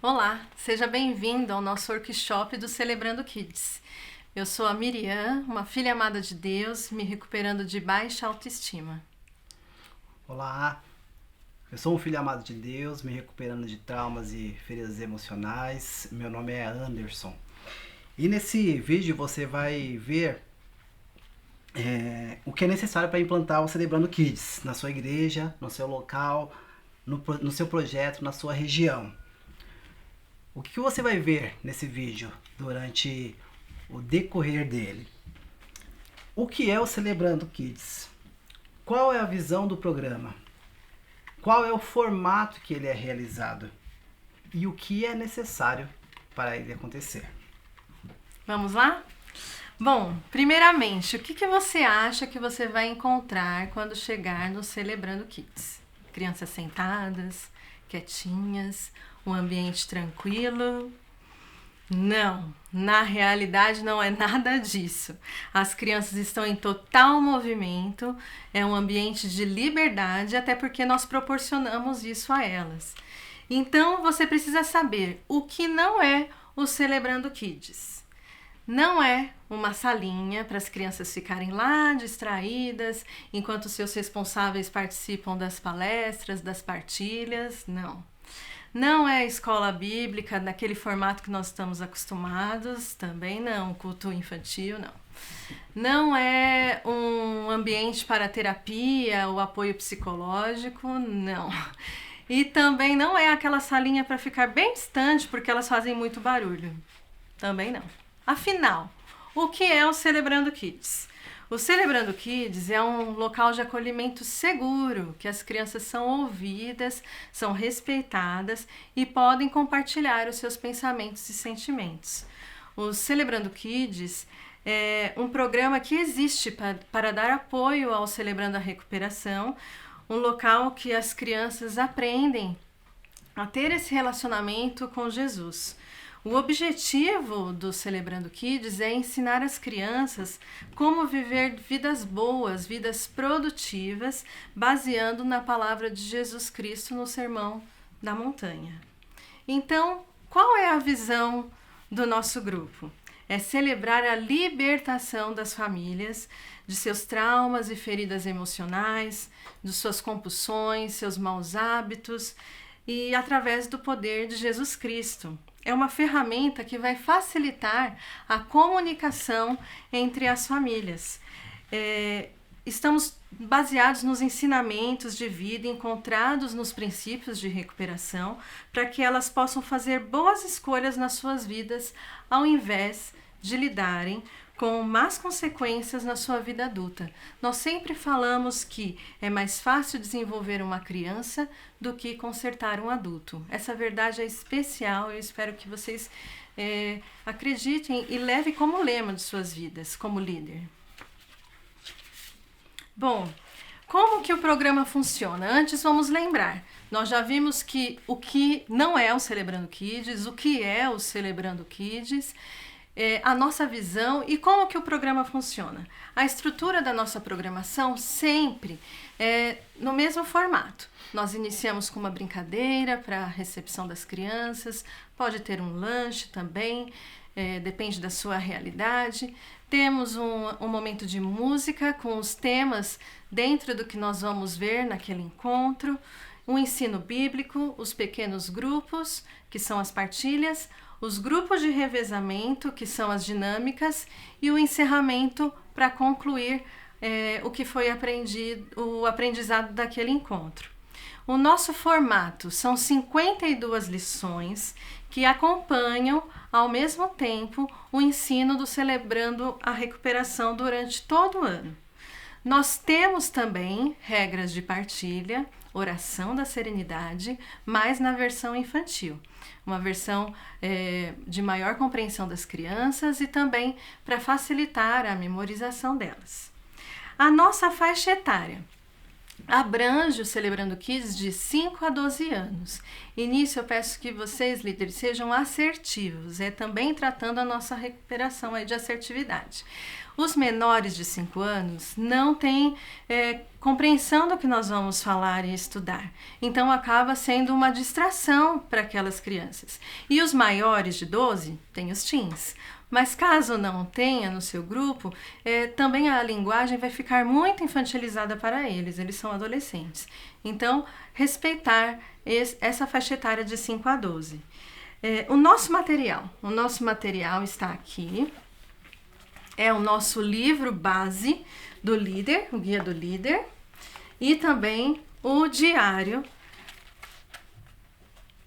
Olá, seja bem-vindo ao nosso workshop do Celebrando Kids. Eu sou a Miriam, uma filha amada de Deus, me recuperando de baixa autoestima. Olá, eu sou um filho amado de Deus, me recuperando de traumas e feridas emocionais. Meu nome é Anderson. E nesse vídeo você vai ver o que é necessário para implantar o Celebrando Kids na sua igreja, no seu local, no seu projeto, na sua região. O que você vai ver nesse vídeo durante o decorrer dele? O que é o Celebrando Kids? Qual é a visão do programa? Qual é o formato que ele é realizado? E o que é necessário para ele acontecer? Vamos lá? Bom, primeiramente, o que você acha que você vai encontrar quando chegar no Celebrando Kids? Crianças sentadas, quietinhas, um ambiente tranquilo? Não, na realidade não é nada disso. As crianças estão em total movimento, é um ambiente de liberdade, até porque nós proporcionamos isso a elas. Então você precisa saber o que não é o Celebrando Kids. Não é uma salinha para as crianças ficarem lá distraídas enquanto seus responsáveis participam das palestras, das partilhas, não. Não é escola bíblica naquele formato que nós estamos acostumados, também não, culto infantil, não. Não é um ambiente para terapia ou apoio psicológico, não. E também não é aquela salinha para ficar bem distante porque elas fazem muito barulho, também não. Afinal, o que é o Celebrando Kids? O Celebrando Kids é um local de acolhimento seguro, que as crianças são ouvidas, são respeitadas e podem compartilhar os seus pensamentos e sentimentos. O Celebrando Kids é um programa que existe para dar apoio ao Celebrando a Recuperação, um local que as crianças aprendem a ter esse relacionamento com Jesus. O objetivo do Celebrando Kids é ensinar as crianças como viver vidas boas, vidas produtivas, baseando na palavra de Jesus Cristo no Sermão da Montanha. Então, qual é a visão do nosso grupo? É celebrar a libertação das famílias, de seus traumas e feridas emocionais, de suas compulsões, seus maus hábitos, e através do poder de Jesus Cristo. É uma ferramenta que vai facilitar a comunicação entre as famílias. Estamos baseados nos ensinamentos de vida encontrados nos princípios de recuperação para que elas possam fazer boas escolhas nas suas vidas ao invés de lidarem com más consequências na sua vida adulta. Nós sempre falamos que é mais fácil desenvolver uma criança do que consertar um adulto. Essa verdade é especial, eu espero que vocês acreditem e levem como lema de suas vidas, como líder. Bom, como que o programa funciona? Antes vamos lembrar, nós já vimos que o que não é o Celebrando Kids, o que é o Celebrando Kids, a nossa visão e como que o programa funciona. A estrutura da nossa programação sempre é no mesmo formato. Nós iniciamos com uma brincadeira para a recepção das crianças, pode ter um lanche também, depende da sua realidade. Temos um momento de música com os temas dentro do que nós vamos ver naquele encontro, um ensino bíblico, os pequenos grupos, que são as partilhas, os grupos de revezamento, que são as dinâmicas, e o encerramento para concluir o que foi aprendido, o aprendizado daquele encontro. O nosso formato são 52 lições que acompanham ao mesmo tempo o ensino do Celebrando a Recuperação durante todo o ano. Nós temos também regras de partilha, oração da serenidade, mas na versão infantil. Uma versão de maior compreensão das crianças e também para facilitar a memorização delas. A nossa faixa etária abrange o Celebrando Kids de 5 a 12 anos E nisso eu peço que vocês, líderes, sejam assertivos, também tratando a nossa recuperação aí de assertividade. Os menores de 5 anos não têm compreensão do que nós vamos falar e estudar. Então, acaba sendo uma distração para aquelas crianças. E os maiores de 12 têm os teens. Mas caso não tenha no seu grupo, também a linguagem vai ficar muito infantilizada para eles. Eles são adolescentes. Então, respeitar essa faixa etária de 5 a 12. O nosso material está aqui. É o nosso livro base do líder, o Guia do Líder, e também o diário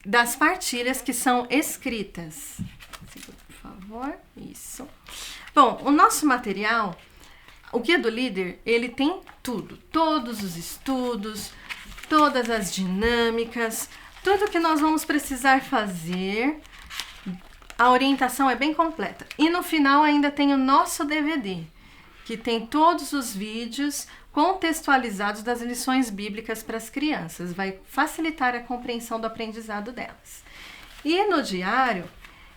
das partilhas que são escritas. Segura, por favor. Isso. Bom, o nosso material, o Guia do Líder, ele tem tudo. Todos os estudos, todas as dinâmicas, tudo que nós vamos precisar fazer. A orientação é bem completa. E no final ainda tem o nosso DVD, que tem todos os vídeos contextualizados das lições bíblicas para as crianças. Vai facilitar a compreensão do aprendizado delas. E no diário,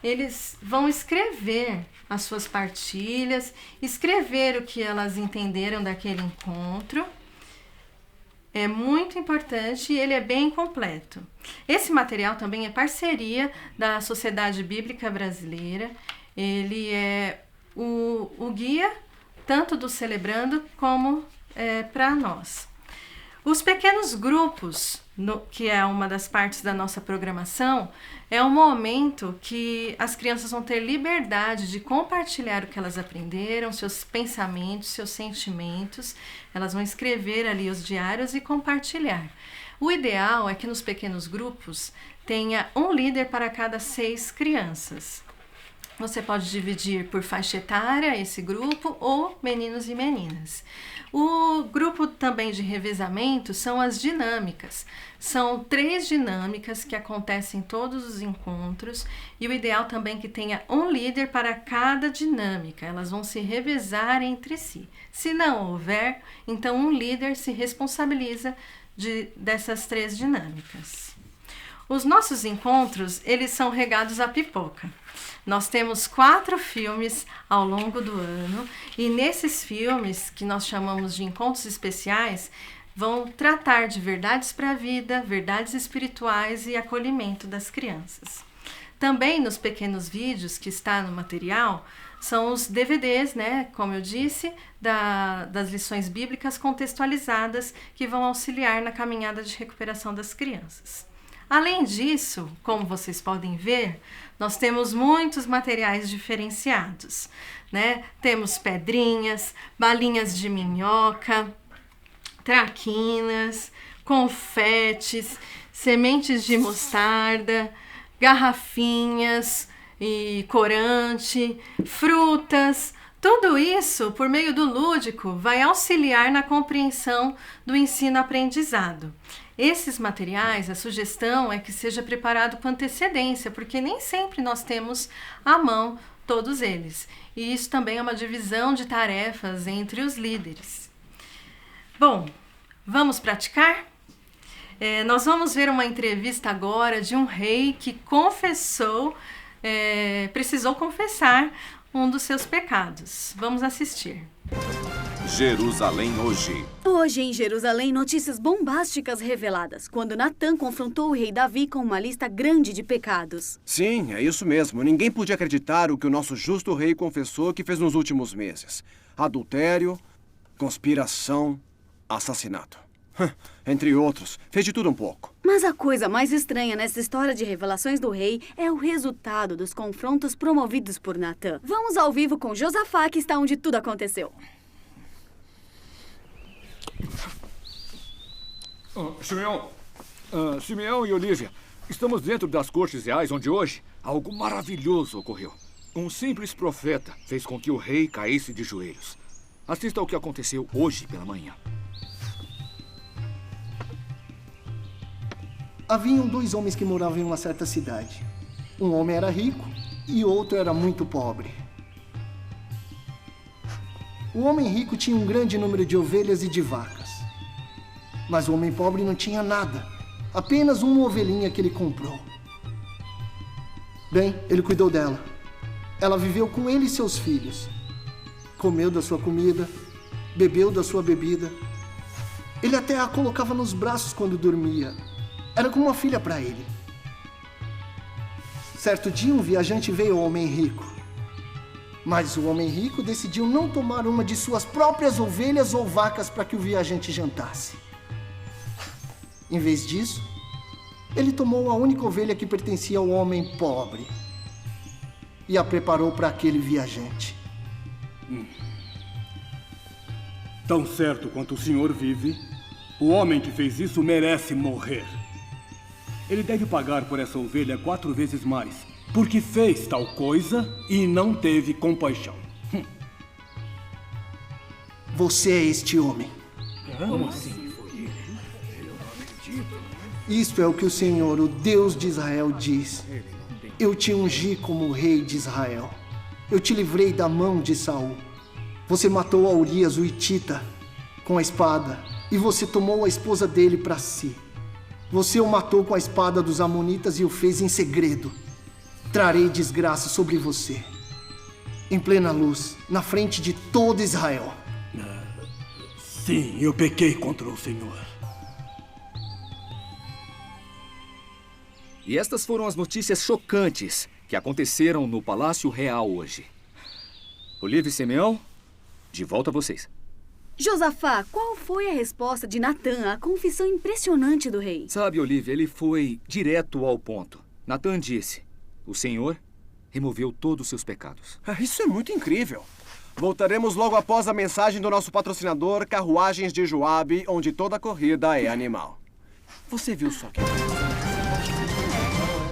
eles vão escrever as suas partilhas, escrever o que elas entenderam daquele encontro. É muito importante e ele é bem completo. Esse material também é parceria da Sociedade Bíblica Brasileira. Ele é o guia tanto do Celebrando como para nós. Os pequenos grupos, que é uma das partes da nossa programação, é um momento que as crianças vão ter liberdade de compartilhar o que elas aprenderam, seus pensamentos, seus sentimentos. Elas vão escrever ali os diários e compartilhar. O ideal é que nos pequenos grupos tenha um líder para cada 6 crianças. Você pode dividir por faixa etária esse grupo ou meninos e meninas. O grupo também de revezamento são as dinâmicas. São 3 dinâmicas que acontecem em todos os encontros e o ideal também é que tenha um líder para cada dinâmica. Elas vão se revezar entre si. Se não houver, então um líder se responsabiliza dessas 3 dinâmicas. Os nossos encontros, eles são regados à pipoca. Nós temos 4 filmes ao longo do ano e nesses filmes, que nós chamamos de encontros especiais, vão tratar de verdades para a vida, verdades espirituais e acolhimento das crianças. Também nos pequenos vídeos que está no material, são os DVDs, né, como eu disse, das lições bíblicas contextualizadas que vão auxiliar na caminhada de recuperação das crianças. Além disso, como vocês podem ver, nós temos muitos materiais diferenciados, né? Temos pedrinhas, balinhas de minhoca, traquinas, confetes, sementes de mostarda, garrafinhas e corante, frutas. Tudo isso, por meio do lúdico, vai auxiliar na compreensão do ensino-aprendizado. Esses materiais, a sugestão é que seja preparado com antecedência, porque nem sempre nós temos à mão todos eles. E isso também é uma divisão de tarefas entre os líderes. Bom, vamos praticar? Nós vamos ver uma entrevista agora de um rei que precisou confessar um dos seus pecados. Vamos assistir. Jerusalém hoje. Hoje em Jerusalém, notícias bombásticas reveladas, quando Natã confrontou o rei Davi com uma lista grande de pecados. Sim, é isso mesmo. Ninguém podia acreditar o que o nosso justo rei confessou que fez nos últimos meses. Adultério, conspiração, assassinato. Entre outros, fez de tudo um pouco. Mas a coisa mais estranha nessa história de revelações do rei é o resultado dos confrontos promovidos por Natã. Vamos ao vivo com Josafá, que está onde tudo aconteceu. Simeão e Olívia, estamos dentro das cortes reais onde hoje algo maravilhoso ocorreu. Um simples profeta fez com que o rei caísse de joelhos. Assista ao que aconteceu hoje pela manhã. Haviam 2 homens que moravam em uma certa cidade. Um homem era rico e outro era muito pobre. O homem rico tinha um grande número de ovelhas e de vacas. Mas o homem pobre não tinha nada, Apenas uma ovelhinha que ele comprou. Bem, ele cuidou dela. Ela viveu com ele e seus filhos. Comeu da sua comida, bebeu da sua bebida. Ele até a colocava nos braços quando dormia. Era como uma filha para ele. Certo dia, um viajante veio ao homem rico. Mas o homem rico decidiu não tomar uma de suas próprias ovelhas ou vacas para que o viajante jantasse. Em vez disso, ele tomou a única ovelha que pertencia ao homem pobre e a preparou para aquele viajante. Tão certo quanto o senhor vive, o homem que fez isso merece morrer. Ele deve pagar por essa ovelha 4 vezes mais, porque fez tal coisa e não teve compaixão. Você é este homem. Como assim? Isto é o que o Senhor, o Deus de Israel, diz. Eu te ungi como rei de Israel. Eu te livrei da mão de Saul. Você matou a Urias, o Hitita, com a espada, e você tomou a esposa dele para si. Você o matou com a espada dos amonitas e o fez em segredo. Trarei desgraça sobre você, em plena luz, na frente de todo Israel. Sim, eu pequei contra o Senhor. E estas foram as notícias chocantes que aconteceram no Palácio Real hoje. Olívia e Simeão, de volta a vocês. Josafá, qual foi a resposta de Natã à confissão impressionante do rei? Sabe, Olívia, ele foi direto ao ponto. Natã disse: o Senhor removeu todos os seus pecados. Isso é muito incrível. Voltaremos logo após a mensagem do nosso patrocinador, Carruagens de Joabe, onde toda corrida é animal. Você viu só que...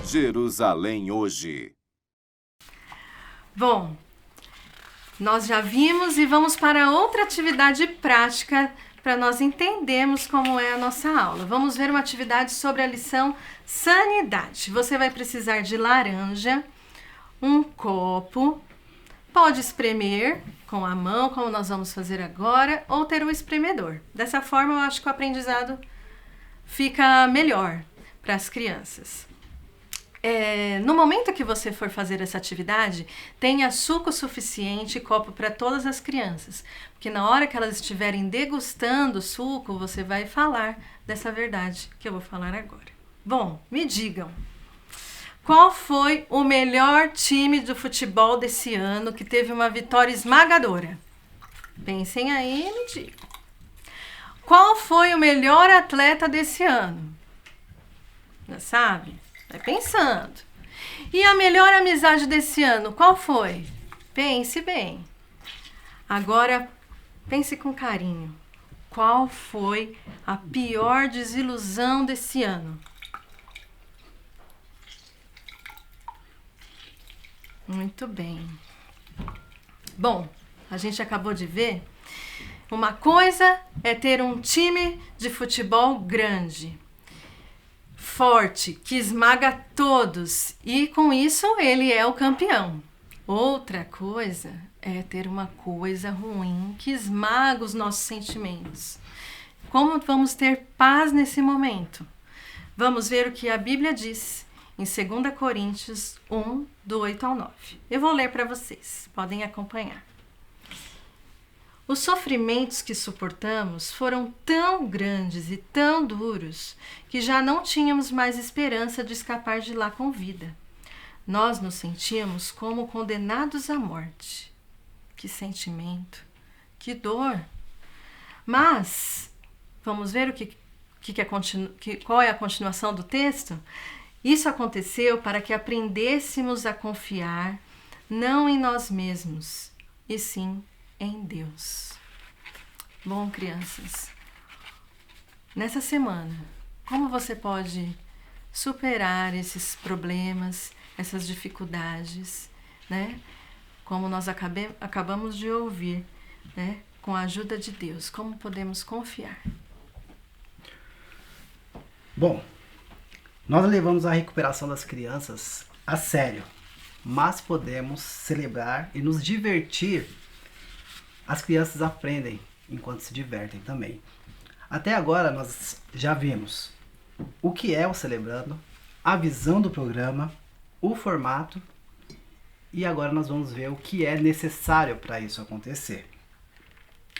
Jerusalém hoje. Bom, nós já vimos e vamos para outra atividade prática para nós entendermos como é a nossa aula. Vamos ver uma atividade sobre a lição Sanidade. Você vai precisar de laranja, um copo, pode espremer com a mão, como nós vamos fazer agora, ou ter um espremedor. Dessa forma, eu acho que o aprendizado fica melhor para as crianças. No momento que você for fazer essa atividade, tenha suco suficiente e copo para todas as crianças. Porque na hora que elas estiverem degustando o suco, você vai falar dessa verdade que eu vou falar agora. Bom, me digam, qual foi o melhor time do futebol desse ano que teve uma vitória esmagadora? Pensem aí e me digam. Qual foi o melhor atleta desse ano? Já sabe? Vai pensando. E a melhor amizade desse ano, qual foi? Pense bem. Agora, pense com carinho. Qual foi a pior desilusão desse ano? Muito bem. Bom, a gente acabou de ver. Uma coisa é ter um time de futebol grande, forte, que esmaga todos e com isso ele é o campeão. Outra coisa é ter uma coisa ruim que esmaga os nossos sentimentos. Como vamos ter paz nesse momento? Vamos ver o que a Bíblia diz em 2 Coríntios 1, do 8 ao 9. Eu vou ler para vocês, podem acompanhar. Os sofrimentos que suportamos foram tão grandes e tão duros que já não tínhamos mais esperança de escapar de lá com vida. Nós nos sentíamos como condenados à morte. Que sentimento, que dor. Mas, vamos ver qual é a continuação do texto? Isso aconteceu para que aprendêssemos a confiar não em nós mesmos, e sim em Deus. Bom, crianças, nessa semana, como você pode superar esses problemas, essas dificuldades, né? Como nós acabamos de ouvir, né? Com a ajuda de Deus, como podemos confiar? Bom, nós levamos a recuperação das crianças a sério, mas podemos celebrar e nos divertir. As crianças aprendem enquanto se divertem também. Até agora nós já vimos o que é o Celebrando, a visão do programa, o formato, e agora nós vamos ver o que é necessário para isso acontecer.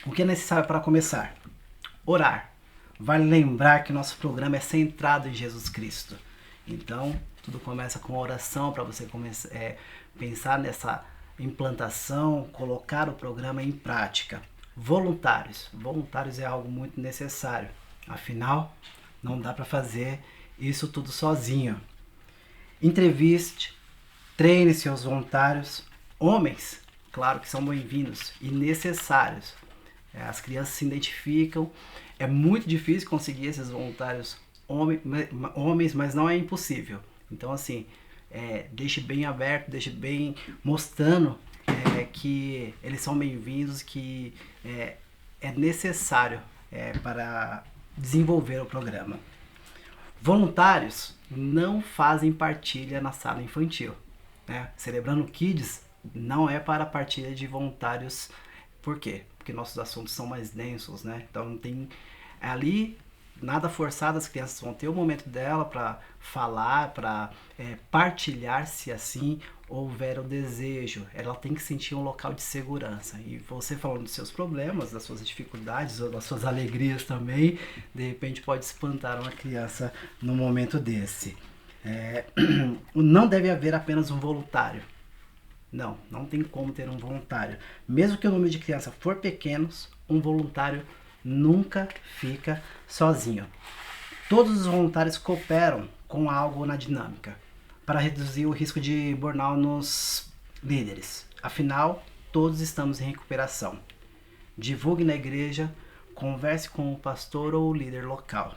O que é necessário para começar? Orar. Vale lembrar que nosso programa é centrado em Jesus Cristo. Então, tudo começa com oração para você pensar nessa implantação, colocar o programa em prática. Voluntários. Voluntários é algo muito necessário. Afinal, não dá para fazer isso tudo sozinho. Entreviste, treine seus voluntários. Homens, claro que são bem-vindos e necessários. As crianças se identificam. É muito difícil conseguir esses voluntários homens, mas não é impossível. Então, assim, deixe bem aberto, deixe bem mostrando que eles são bem-vindos, que é necessário para desenvolver o programa. Voluntários não fazem partilha na sala infantil, né? Celebrando Kids não é para partilha de voluntários. Por quê? Porque nossos assuntos são mais densos, né? Então não tem ali nada forçado, as crianças vão ter o momento dela para falar, para partilhar, se assim houver o desejo. Ela tem que sentir um local de segurança. E você falando dos seus problemas, das suas dificuldades ou das suas alegrias também, de repente pode espantar uma criança num momento desse. Não deve haver apenas um voluntário. Não tem como ter um voluntário. Mesmo que o número de crianças for pequeno, um voluntário nunca fica sozinho. Todos os voluntários cooperam com algo na dinâmica para reduzir o risco de burnout nos líderes. Afinal, todos estamos em recuperação. Divulgue na igreja, converse com o pastor ou o líder local.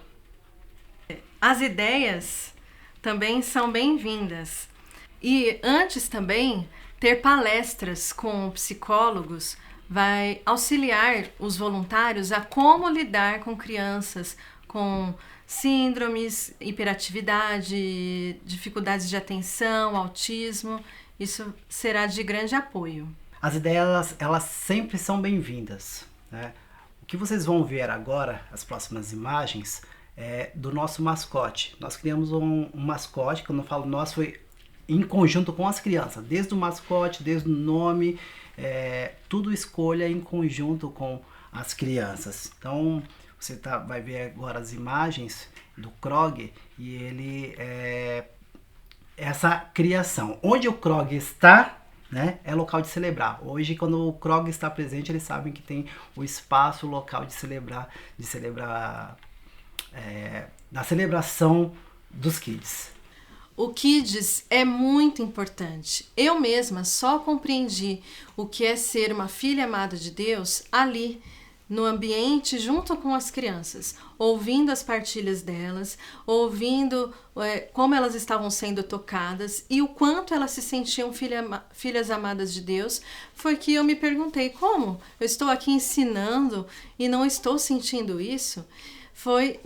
As ideias também são bem-vindas. E antes também, ter palestras com psicólogos vai auxiliar os voluntários a como lidar com crianças com síndromes, hiperatividade, dificuldades de atenção, autismo. Isso será de grande apoio. As ideias, elas sempre são bem-vindas, né? O que vocês vão ver agora, as próximas imagens, é do nosso mascote. Nós criamos um mascote, quando eu falo nosso, foi em conjunto com as crianças, desde o mascote, desde o nome, tudo escolha em conjunto com as crianças. Então, você vai ver agora as imagens do Krog e ele essa criação. Onde o Krog está, né, é local de celebrar. Hoje, quando o Krog está presente, eles sabem que tem o espaço, o local de celebrar da celebração dos Kids. O Kids é muito importante. Eu mesma só compreendi o que é ser uma filha amada de Deus ali, no ambiente junto com as crianças, ouvindo as partilhas delas, ouvindo como elas estavam sendo tocadas e o quanto elas se sentiam filhas amadas de Deus, foi que eu me perguntei como eu estou aqui ensinando e não estou sentindo isso. Foi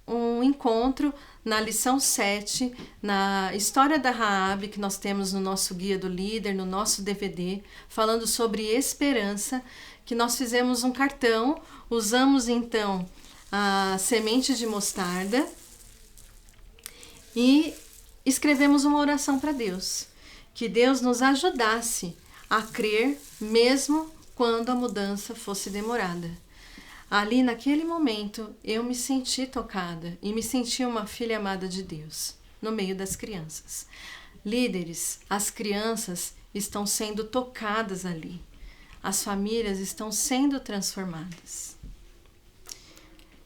um encontro na lição 7, na história da Raabe, que nós temos no nosso Guia do Líder, no nosso DVD, falando sobre esperança, que nós fizemos um cartão, usamos então a semente de mostarda e escrevemos uma oração para Deus, que Deus nos ajudasse a crer mesmo quando a mudança fosse demorada. Ali, naquele momento, eu me senti tocada e me senti uma filha amada de Deus, no meio das crianças. Líderes, as crianças estão sendo tocadas ali. As famílias estão sendo transformadas.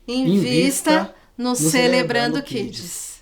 Invista no Celebrando Kids.